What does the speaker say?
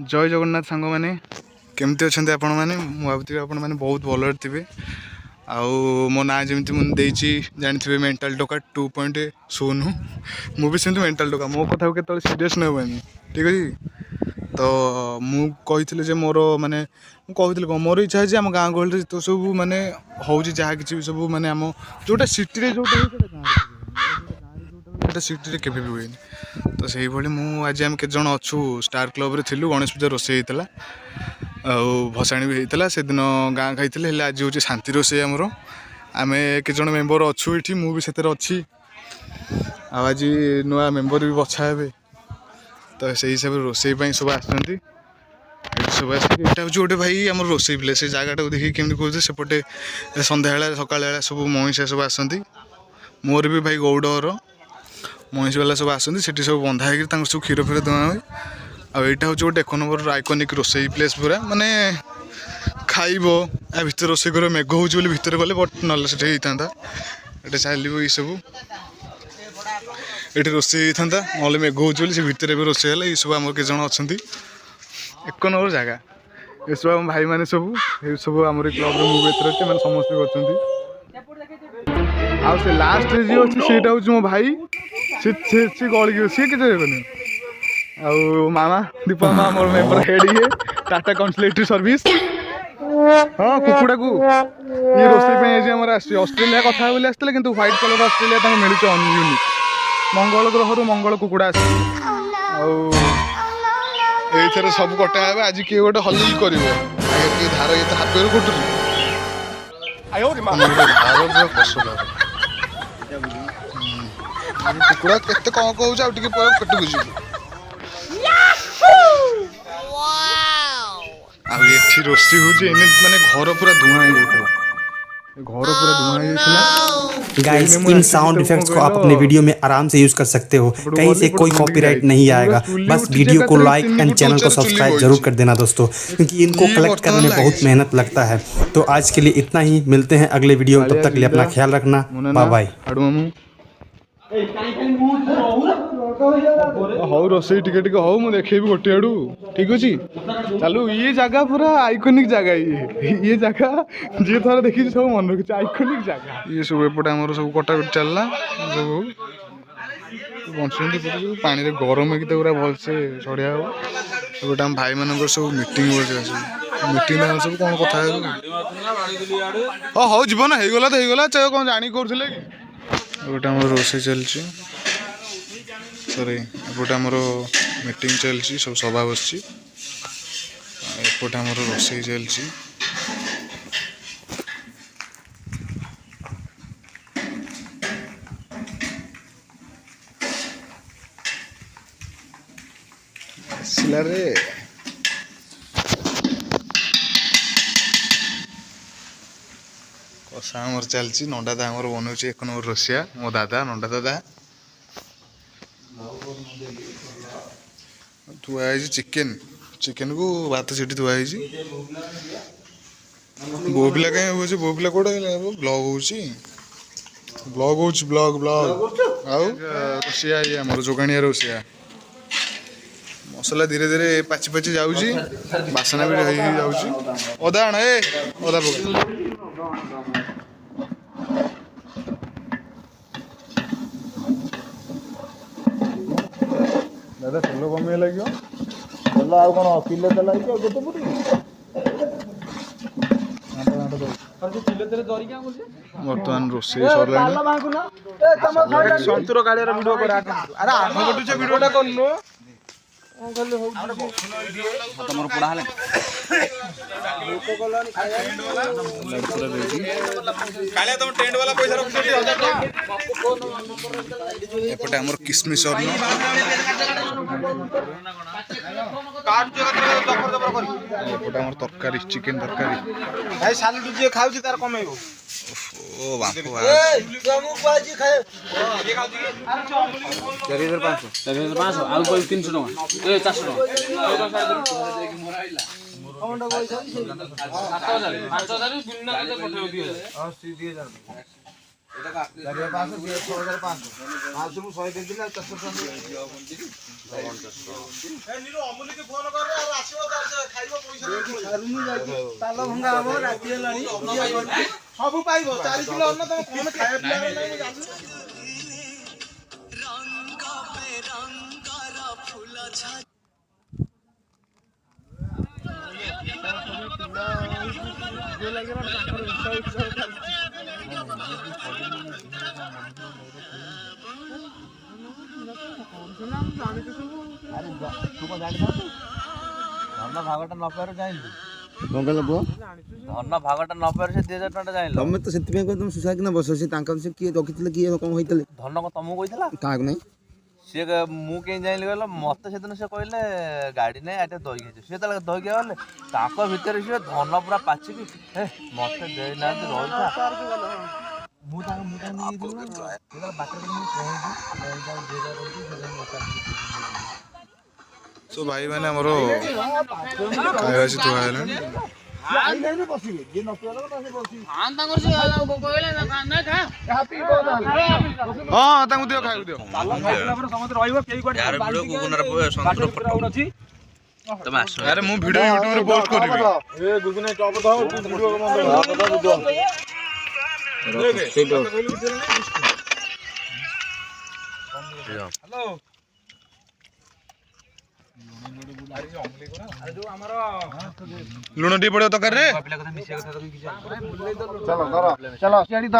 जय जगन्नाथ सांग मैंने केमती अच्छा आपण मैंने भावुरी आपण मैंने बहुत भलर थे आउ मो ना जमी मुझे जानी मेंटल टोका 2.0 मुझे मेंटल टोका मो कथा के सीरीयस नहीं ठीक अच्छे तो मुझे मोर माने कहती कौन मोर इच्छा है आम गाँ गहली तो सब माने हूँ जहाँ कि सब माने आम जोटा सिटी जो सिटी के हुए तो से आज आम केत अच्छू स्टार क्लब रे थिलु गणेश पूजा रोसे होता भसाणी भी होता से दिन गाँ खाई आज हूँ शांति रोसे आमर आम केत मेम्बर अच्छू ये मुझे अच्छी आज नुआ मेम्बर भी बछा हे तो से हिसाब से रोसे सब आसती सब यहाँ हूँ गोटे भाई आम रोसे प्लेस से जगटा देखिए केमी कहते सेपटे सन्ध्या सकाल सब महिषा सब आसती मोर भी भाई गौड़ महिष वाला सब आसती सब बंधा है सब क्षीर फीर दुआ हुए आईटा हूँ गोटे 1 नंबर आइकनिक रोसे प्लेस पूरा माने खाइब या भितर रोसे कर मेघ हो भितर गले बट ना से होता ये चलो ये सब ये रोसे होता ना मेघ हो भितर रोसे ये सब आम के अच्छा 1 नंबर जगह ये सब आम भाई मैंने सब सब आम क्लब मुझे अच्छे समस्ते कर लास्ट जी अच्छी सीटा हूँ मो भाई सी गलिक सी के मामा दीपा माँ मोर मेम्बर हेड ये टाटा कंसल्टेंसी सर्विस हाँ कुकुड़ा को ये रोसे आम ऑस्ट्रेलिया कथा बोली आसते कि व्हाइट कलर ऑस्ट्रेलिया मिलूँ यूनिक मंगल ग्रह मंगल कुकुड़ा आए सब कटा है आज किए गोटे हलिल कर धार ये हाथ पैर कटुरी कुकुड़ा केते कौन कहूँ आगे पेटକୁ ଯିବ ये रोसी हूँ माने घर पूरा धुआं हो जाता घर पूरा धुआं हो गाइस इन साउंड इफेक्ट्स को आप अपने वीडियो में आराम से यूज कर सकते हो कहीं से कोई कॉपीराइट नहीं आएगा बस वीडियो को लाइक एंड चैनल को सब्सक्राइब जरूर कर देना दोस्तों क्योंकि इनको कलेक्ट करने में बहुत मेहनत लगता है तो आज के लिए इतना ही मिलते हैं अगले वीडियो में तब तक के लिए अपना ख्याल रखना बाय बाय हौ रोसे टिके हौ मुझे देखेबी गोटे आड़ू ठीक अच्छे चलू ये जगह पूरा आइकनिक जगह ये जगह जी थोड़ा देखी सब मन रखी आइकनिक जगह ये सब एपटे आम सब कटाकट चलला सब बंचुं पानी रे गरम है पूरा भलसे छड़िया हो गोटे आम भाई मान सब मीटिंग मीटिंग सब कौन कथा हाँ हौ जीव ना हो गला चाहे कौन जाणी कर गोटे आम रोसे चलची सॉरी एपटे आमर मीटिंग चलची सब सभा बसची एपटे आमर रोसे चलची आसला रे कषा आमर चलची नंडा दा आमर बनाऊँ 1 नंबर रोसिया मो दादा नंडा दादा थुआई चिकेन चिकेन को भात सीटी थुआई बो पिला कहीं हो बो पिला कौटे ब्लॉग हो ब्लॉग ब्लॉग आउ रोसिया ये आमर जोगाणिया रोसिया मसला धीरे धीरे पाची पाची जाऊँगी बासना भी जाऊँगी अदा आण ए अदा पका दादा तेल कम लगे तेल आ कौन किलो तेल लगे गोटे फुट बर्तमान रोसे सर कालिया वीडियो तुम पढ़ा एपटे आमर किसमिश एपटे आमर तरकारी चिकेन तरकारी सालू जी खाऊ तार कमे ओ बाप आउ कोई 300 टका ए 400 टका ସବୁ ପାଇବ 4 କିଲୋ ଅନ୍ନ ତମ କଣ ଖାଇବା ପିଇବା ନାହିଁ ମୁଁ ଜାଣିଛି। ଧନ ଭାଗଟା ନ ପାରୁ ଯାଇଁଲୁ କଣ କହିଲ ପୁଅ? ଧନ ଭାଗଟା ନ ପାରୁ ସେ 2000 ଟଙ୍କା ଯାଇଁଲୁ ତମେ ତ ସେଥିପାଇଁ କହ ତମେ ସୁସାଇକିନା ବସ ସେ ତାଙ୍କ ସେ କିଏ ରଖିଥିଲେ କିଏ କଣ ହେଇଥିଲେ ଧନ କଣ ତମକୁ କହିଥିଲା କାହାକୁ ନାହିଁ ସିଏ ମୁଁ କେମିତି ଜାଣିଲି କହିଲ ମତେ ସେଦିନ ସେ କହିଲେ ଗାଡି ନାହିଁ ଆଟେ ଦହି ଖାଇଛୁ ସିଏ ଯେତେବେଳେ ଦହି ଗଲେ ତାଙ୍କ ଭିତରେ ସିଏ ଧନ ପୁରା ପାଚିକି ହେ ମତେ ଦେଇନାହାନ୍ତି ରହିଥା ମୁଁ ତାଙ୍କୁ ନେଇଯାଇଥିଲି ନା ଯେତେବେଳେ ବାଟରେ ମୁଁ ସୋ ଭାଇ ମାନେ ଆମର ଖାଇବା ଆସି ଥୁଆ ହେଲାଣି। ହଁ ତାଙ୍କୁ ଦିଅ ଖାଇବାକୁ ଦିଅ। ଆରେ ମୁଁ ଭିଡ଼ିଓ ୟୁଟ୍ୟୁବରେ ପୋଷ୍ଟ କରିବି। ଲୁଣ ଟିକେ ପଡିବ ତରକାରୀରେ। ଚାଲ ସିଆଡି ତ